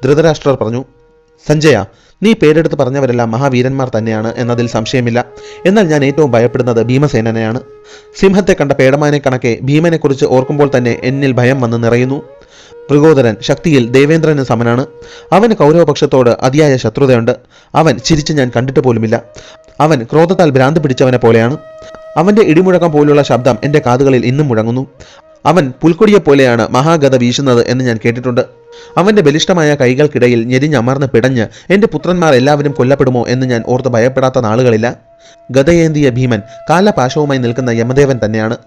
ധൃതരാഷ്ട്രർ പറഞ്ഞു. സഞ്ജയ, നീ പേരെടുത്ത് പറഞ്ഞവരെല്ലാം മഹാവീരന്മാർ തന്നെയാണ് എന്നതിൽ സംശയമില്ല. എന്നാൽ ഞാൻ ഏറ്റവും ഭയപ്പെടുന്നത് ഭീമസേനനെയാണ്. സിംഹത്തെ കണ്ട പേടമാനെ കണക്കെ ഭീമനെക്കുറിച്ച് ഓർക്കുമ്പോൾ തന്നെ എന്നിൽ ഭയം വന്ന് നിറയുന്നു. വൃകോദരൻ ശക്തിയിൽ ദേവേന്ദ്രന് സമനാണ്. അവന് കൗരവപക്ഷത്തോട് അതിയായ ശത്രുതയുണ്ട്. അവൻ ചിരിച്ച് ഞാൻ കണ്ടിട്ട് പോലുമില്ല. അവൻ ക്രോധത്താൽ ഭ്രാന്ത് പിടിച്ചവനെ പോലെയാണ്. അവന്റെ ഇടിമുഴക്കം പോലുള്ള ശബ്ദം എൻ്റെ കാതുകളിൽ ഇന്നും മുഴങ്ങുന്നു. അവൻ പുൽക്കൊടിയെപ്പോലെയാണ് മഹാഗത വീശുന്നത് എന്ന് ഞാൻ കേട്ടിട്ടുണ്ട്. അവന്റെ ബലിഷ്ഠമായ കൈകൾക്കിടയിൽ ഞെരിഞ്ഞമർന്ന് പിടഞ്ഞ് എൻ്റെ പുത്രന്മാർ എല്ലാവരും കൊല്ലപ്പെടുമോ എന്ന് ഞാൻ ഓർത്ത് ഭയപ്പെടാത്ത നാളുകളില്ല. ഗതയേന്തിയ ഭീമൻ കാലപാശവുമായി നിൽക്കുന്ന യമദേവൻ തന്നെയാണ്.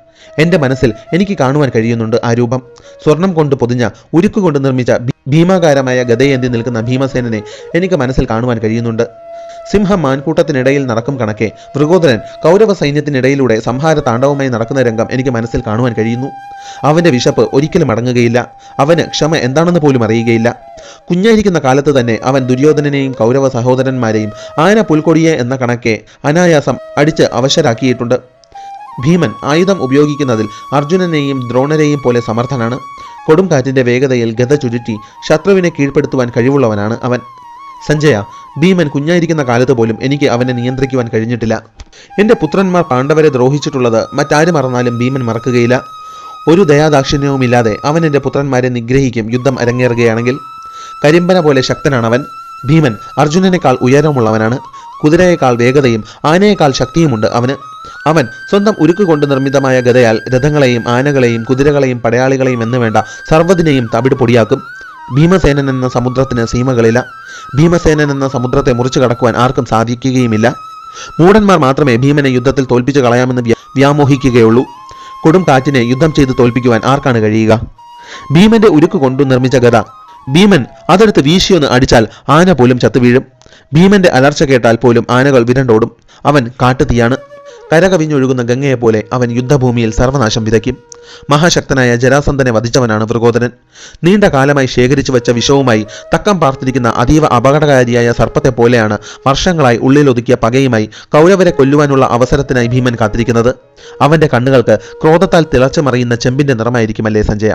എൻ്റെ മനസ്സിൽ എനിക്ക് കാണുവാൻ കഴിയുന്നുണ്ട് ആ രൂപം. സ്വർണം കൊണ്ട് പൊതിഞ്ഞ ഉരുക്കുകൊണ്ട് നിർമ്മിച്ച ഭീമാകാരമായ ഗതയേന്തി നിൽക്കുന്ന ഭീമസേനനെ എനിക്ക് മനസ്സിൽ കാണുവാൻ കഴിയുന്നുണ്ട്. സിംഹം മാൻകൂട്ടത്തിനിടയിൽ നടക്കും കണക്കെ വൃകോദരൻ കൗരവ സൈന്യത്തിനിടയിലൂടെ സംഹാര താണ്ഡവമായി നടക്കുന്ന രംഗം എനിക്ക് മനസ്സിൽ കാണുവാൻ കഴിയുന്നു. അവന്റെ വിശപ്പ് ഒരിക്കലും അടങ്ങുകയില്ല. അവന് ക്ഷമ എന്താണെന്ന് പോലും അറിയുകയില്ല. കുഞ്ഞായിരിക്കുന്ന കാലത്ത് തന്നെ അവൻ ദുര്യോധനനെയും കൗരവ സഹോദരന്മാരെയും ആന പുൽക്കൊടിയെ എന്ന കണക്കെ അനായാസം അടിച്ച് അവശരാക്കിയിട്ടുണ്ട്. ഭീമൻ ആയുധം ഉപയോഗിക്കുന്നതിൽ അർജുനനെയും ദ്രോണരെയും പോലെ സമർത്ഥനാണ്. കൊടുംകാറ്റിന്റെ വേഗതയിൽ ഗത ചുരുട്ടി ശത്രുവിനെ കീഴ്പ്പെടുത്തുവാൻ കഴിവുള്ളവനാണ് അവൻ. സഞ്ജയ, ഭീമൻ കുഞ്ഞായിരിക്കുന്ന കാലത്ത് പോലും എനിക്ക് അവനെ നിയന്ത്രിക്കുവാൻ കഴിഞ്ഞിട്ടില്ല. എൻ്റെ പുത്രന്മാർ പാണ്ഡവരെ ദ്രോഹിച്ചിട്ടുള്ളത് മറ്റാരും മറന്നാലും ഭീമൻ മറക്കുകയില്ല. ഒരു ദയാദാക്ഷിണ്യവുമില്ലാതെ അവൻ എൻ്റെ പുത്രന്മാരെ നിഗ്രഹിക്കും യുദ്ധം അരങ്ങേറുകയാണെങ്കിൽ. കരിമ്പന പോലെ ശക്തനാണവൻ. ഭീമൻ അർജുനനേക്കാൾ ഉയരമുള്ളവനാണ്. കുതിരയേക്കാൾ വേഗതയും ആനയേക്കാൾ ശക്തിയുമുണ്ട് അവന്. അവൻ സ്വന്തം ഉരുക്കുകൊണ്ട് നിർമ്മിതമായ ഗതയാൽ രഥങ്ങളെയും ആനകളെയും കുതിരകളെയും പടയാളികളെയും എന്ന് വേണ്ട സർവ്വതിനെയും തവിട് പൊടിയാക്കും. ഭീമസേനൻ എന്ന സമുദ്രത്തിന് സീമകളില്ല. ഭീമസേനൻ എന്ന സമുദ്രത്തെ മുറിച്ചു കടക്കുവാൻ ആർക്കും സാധിക്കുകയുമില്ല. മൂഢന്മാർ മാത്രമേ ഭീമനെ യുദ്ധത്തിൽ തോൽപ്പിച്ചു കളയാമെന്ന് വ്യാമോഹിക്കുകയുള്ളൂ. കൊടും കാറ്റിനെ യുദ്ധം ചെയ്ത് തോൽപ്പിക്കുവാൻ ആർക്കാണ് കഴിയുക? ഭീമന്റെ ഉരുക്ക് കൊണ്ടു നിർമ്മിച്ച ഗത, ഭീമൻ അതെടുത്ത് വീശിയൊന്ന് അടിച്ചാൽ ആന പോലും ചത്തുവീഴും. ഭീമന്റെ അലർച്ച കേട്ടാൽ പോലും ആനകൾ വിരണ്ടോടും. അവൻ കാട്ടുതീയാണ്. കരകവിഞ്ഞൊഴുകുന്ന ഗംഗയെപ്പോലെ അവൻ യുദ്ധഭൂമിയിൽ സർവനാശം വിതയ്ക്കും. മഹാശക്തനായ ജരാസന്ധനെ വധിച്ചവനാണ് വൃകോദരൻ. നീണ്ട കാലമായി ശേഖരിച്ചു വെച്ച വിഷവുമായി തക്കം പാർത്തിരിക്കുന്ന അതീവ അപകടകാരിയായ സർപ്പത്തെ പോലെയാണ് വർഷങ്ങളായി ഉള്ളിലൊതുക്കിയ പകയുമായി കൗരവരെ കൊല്ലുവാനുള്ള അവസരത്തിനായി ഭീമൻ കാത്തിരിക്കുന്നത്. അവന്റെ കണ്ണുകൾക്ക് ക്രോധത്താൽ തിളച്ചു മറിയുന്ന ചെമ്പിന്റെ നിറമായിരിക്കുമല്ലേ സഞ്ജയ?